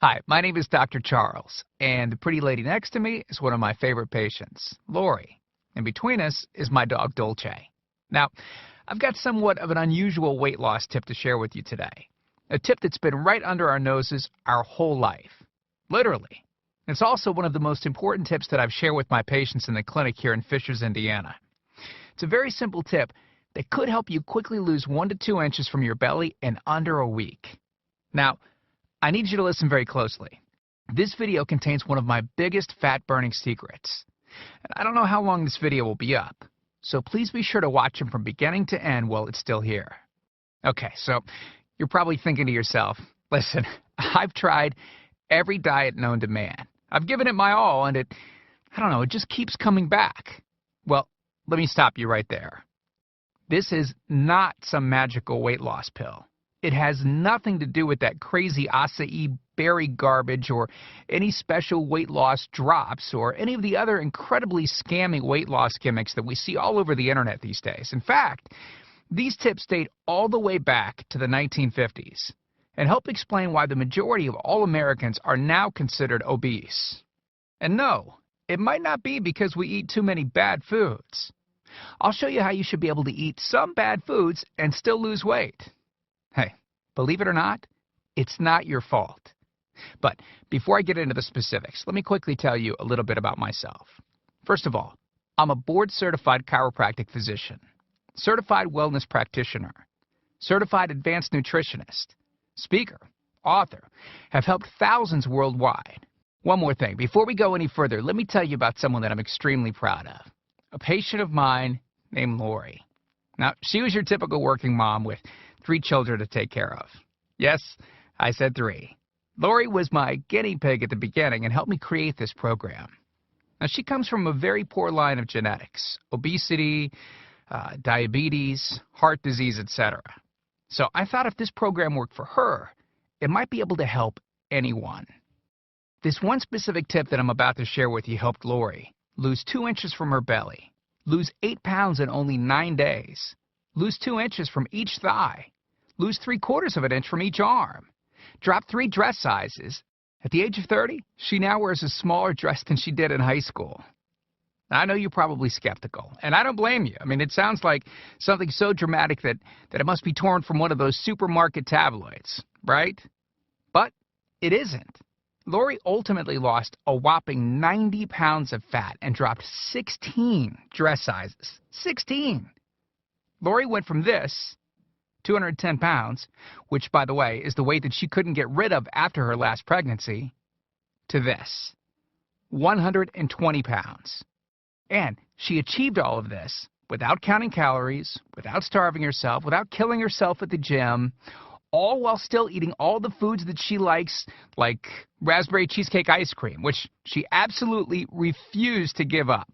Hi, my name is Dr. Charles, and the pretty lady next to me is one of my favorite patients, Lori. And between us is my dog, Dolce. Now, I've got somewhat of an unusual weight loss tip to share with you today. A tip that's been right under our noses our whole life. Literally. It's also one of the most important tips that I've shared with my patients in the clinic here in Fishers, Indiana. It's a very simple tip that could help you quickly lose 1 to 2 inches from your belly in under a week. Now, I need you to listen very closely. This video contains one of my biggest fat-burning secrets. And I don't know how long this video will be up, so please be sure to watch it from beginning to end while it's still here. Okay, so you're probably thinking to yourself, listen, I've tried every diet known to man. I've given it my all, and it just keeps coming back. Well, let me stop you right there. This is not some magical weight loss pill. It has nothing to do with that crazy acai berry garbage or any special weight loss drops or any of the other incredibly scammy weight loss gimmicks that we see all over the internet these days. In fact, these tips date all the way back to the 1950s and help explain why the majority of all Americans are now considered obese. And no, it might not be because we eat too many bad foods. I'll show you how you should be able to eat some bad foods and still lose weight. Hey, believe it or not, it's not your fault. But before I get into the specifics, let me quickly tell you a little bit about myself. First of all, I'm a board-certified chiropractic physician, certified wellness practitioner, certified advanced nutritionist, speaker, author, have helped thousands worldwide. One more thing, before we go any further, let me tell you about someone that I'm extremely proud of, a patient of mine named Lori. Now, she was your typical working mom with 3 children to take care of. Yes, I said 3. Lori was my guinea pig at the beginning and helped me create this program. Now, she comes from a very poor line of genetics, obesity, diabetes, heart disease, etc. So I thought if this program worked for her, it might be able to help anyone. This one specific tip that I'm about to share with you helped Lori lose 2 inches from her belly, lose 8 pounds in only 9 days, lose 2 inches from each thigh, lose 3/4 of an inch from each arm, drop 3 dress sizes. At the age of 30, she now wears a smaller dress than she did in high school. Now, I know you're probably skeptical, and I don't blame you. I mean, it sounds like something so dramatic that it must be torn from one of those supermarket tabloids, right? But it isn't. Lori ultimately lost a whopping 90 pounds of fat and dropped 16 dress sizes. 16! Lori went from this, 210 pounds, which, by the way, is the weight that she couldn't get rid of after her last pregnancy, to this, 120 pounds. And she achieved all of this without counting calories, without starving herself, without killing herself at the gym, all while still eating all the foods that she likes, like raspberry cheesecake ice cream, which she absolutely refused to give up.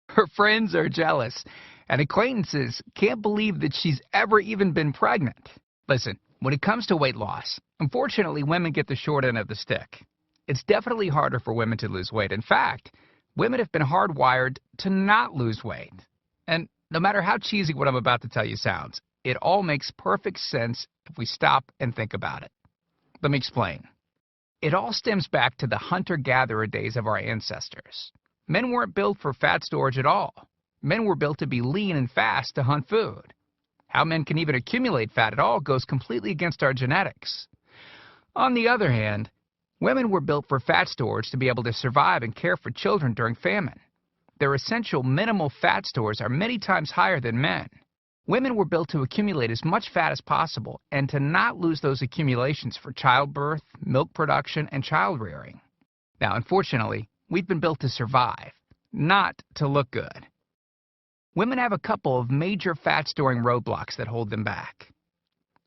Her friends are jealous, and acquaintances can't believe that she's ever even been pregnant. Listen, when it comes to weight loss, unfortunately, women get the short end of the stick. It's definitely harder for women to lose weight. In fact, women have been hardwired to not lose weight. And no matter how cheesy what I'm about to tell you sounds, it all makes perfect sense if we stop and think about it. Let me explain. It all stems back to the hunter-gatherer days of our ancestors. Men weren't built for fat storage at all. Men were built to be lean and fast to hunt food. How men can even accumulate fat at all goes completely against our genetics. On the other hand, women were built for fat storage to be able to survive and care for children during famine. Their essential minimal fat stores are many times higher than men. Women were built to accumulate as much fat as possible and to not lose those accumulations for childbirth, milk production, and child rearing. Now, unfortunately, we've been built to survive, not to look good. Women have a couple of major fat-storing roadblocks that hold them back.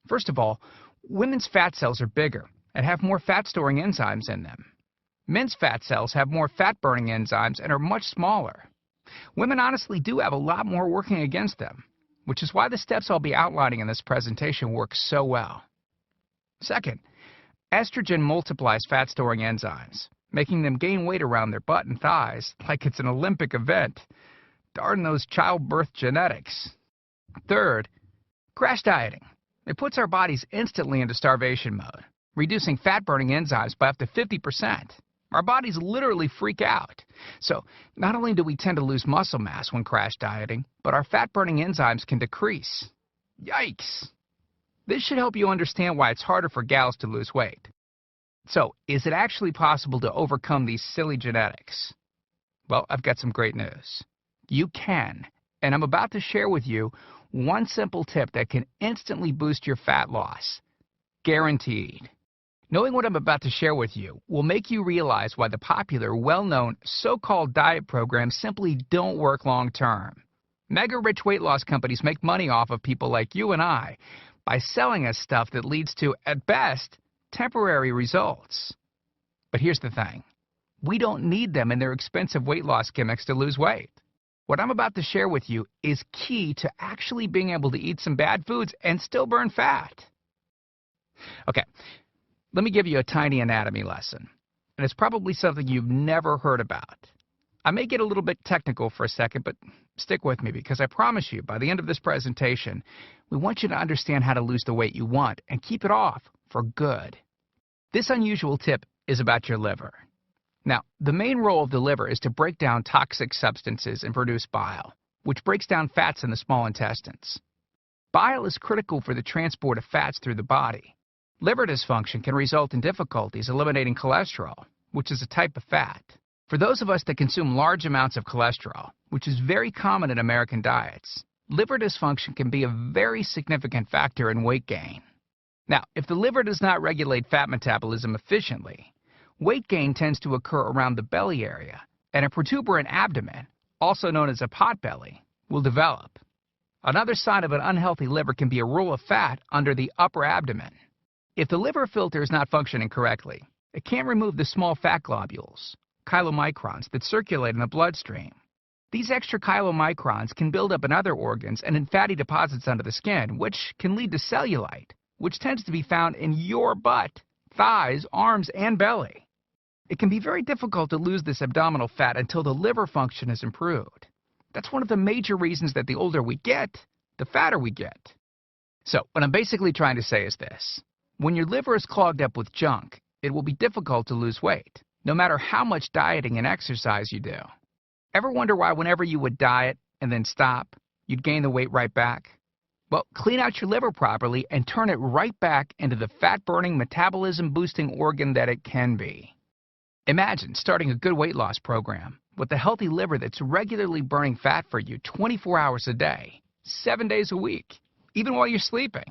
First of all, women's fat cells are bigger and have more fat-storing enzymes in them. Men's fat cells have more fat-burning enzymes and are much smaller. Women honestly do have a lot more working against them, which is why the steps I'll be outlining in this presentation work so well. Second, estrogen multiplies fat-storing enzymes, making them gain weight around their butt and thighs like it's an Olympic event. Darn those childbirth genetics. Third, crash dieting. It puts our bodies instantly into starvation mode, reducing fat-burning enzymes by up to 50%. Our bodies literally freak out. So, not only do we tend to lose muscle mass when crash dieting, but our fat-burning enzymes can decrease. Yikes! This should help you understand why it's harder for gals to lose weight. So, is it actually possible to overcome these silly genetics? Well, I've got some great news. You can, and I'm about to share with you one simple tip that can instantly boost your fat loss. Guaranteed. Knowing what I'm about to share with you will make you realize why the popular, well-known, so-called diet programs simply don't work long-term. Mega-rich weight loss companies make money off of people like you and I by selling us stuff that leads to, at best, temporary results. But here's the thing. We don't need them in their expensive weight loss gimmicks to lose weight. What I'm about to share with you is key to actually being able to eat some bad foods and still burn fat. Okay, let me give you a tiny anatomy lesson, and it's probably something you've never heard about. I may get a little bit technical for a second, but stick with me because I promise you, by the end of this presentation, we want you to understand how to lose the weight you want and keep it off for good. This unusual tip is about your liver. Now, the main role of the liver is to break down toxic substances and produce bile, which breaks down fats in the small intestines. Bile is critical for the transport of fats through the body. Liver dysfunction can result in difficulties eliminating cholesterol, which is a type of fat. For those of us that consume large amounts of cholesterol, which is very common in American diets, liver dysfunction can be a very significant factor in weight gain. Now, if the liver does not regulate fat metabolism efficiently, weight gain tends to occur around the belly area, and a protuberant abdomen, also known as a potbelly, will develop. Another sign of an unhealthy liver can be a roll of fat under the upper abdomen. If the liver filter is not functioning correctly, it can't remove the small fat globules, chylomicrons, that circulate in the bloodstream. These extra chylomicrons can build up in other organs and in fatty deposits under the skin, which can lead to cellulite, which tends to be found in your butt, thighs, arms, and belly. It can be very difficult to lose this abdominal fat until the liver function is improved. That's one of the major reasons that the older we get, the fatter we get. So, what I'm basically trying to say is this. When your liver is clogged up with junk, it will be difficult to lose weight, no matter how much dieting and exercise you do. Ever wonder why whenever you would diet and then stop, you'd gain the weight right back? Well, clean out your liver properly and turn it right back into the fat-burning, metabolism-boosting organ that it can be. Imagine starting a good weight loss program with a healthy liver that's regularly burning fat for you 24 hours a day, 7 days a week, even while you're sleeping.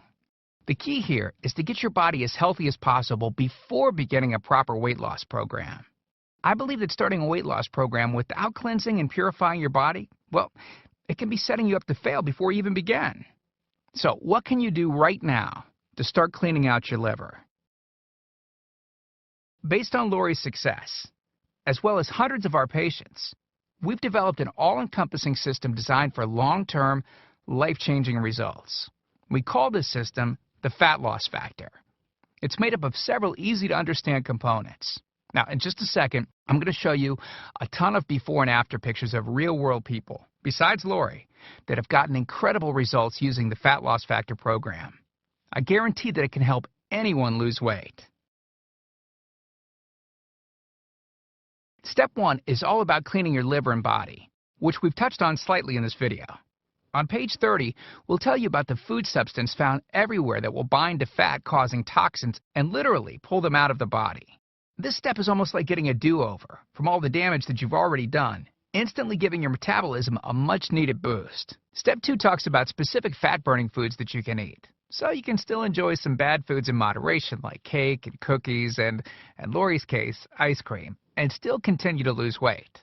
The key here is to get your body as healthy as possible before beginning a proper weight loss program. I believe that starting a weight loss program without cleansing and purifying your body, well, it can be setting you up to fail before you even begin. So, what can you do right now to start cleaning out your liver? Based on Lori's success, as well as hundreds of our patients, we've developed an all-encompassing system designed for long-term, life-changing results. We call this system the Fat Loss Factor. It's made up of several easy-to-understand components. Now, in just a second, I'm going to show you a ton of before and after pictures of real-world people, besides Lori, that have gotten incredible results using the Fat Loss Factor program. I guarantee that it can help anyone lose weight. Step 1 is all about cleaning your liver and body, which we've touched on slightly in this video. On page 30, we'll tell you about the food substance found everywhere that will bind to fat, causing toxins and literally pull them out of the body. This step is almost like getting a do-over from all the damage that you've already done, instantly giving your metabolism a much-needed boost. Step 2 talks about specific fat-burning foods that you can eat, so you can still enjoy some bad foods in moderation like cake and cookies and, in Lori's case, ice cream, and still continue to lose weight.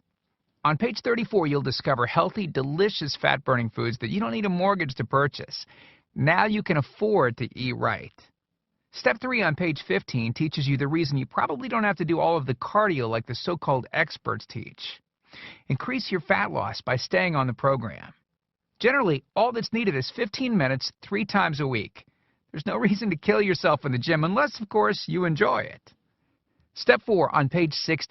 On page 34, you'll discover healthy, delicious fat-burning foods that you don't need a mortgage to purchase. Now you can afford to eat right. Step 3 on page 15 teaches you the reason you probably don't have to do all of the cardio like the so-called experts teach. Increase your fat loss by staying on the program. Generally, all that's needed is 15 minutes 3 times a week. There's no reason to kill yourself in the gym unless, of course, you enjoy it. Step 4 on page 16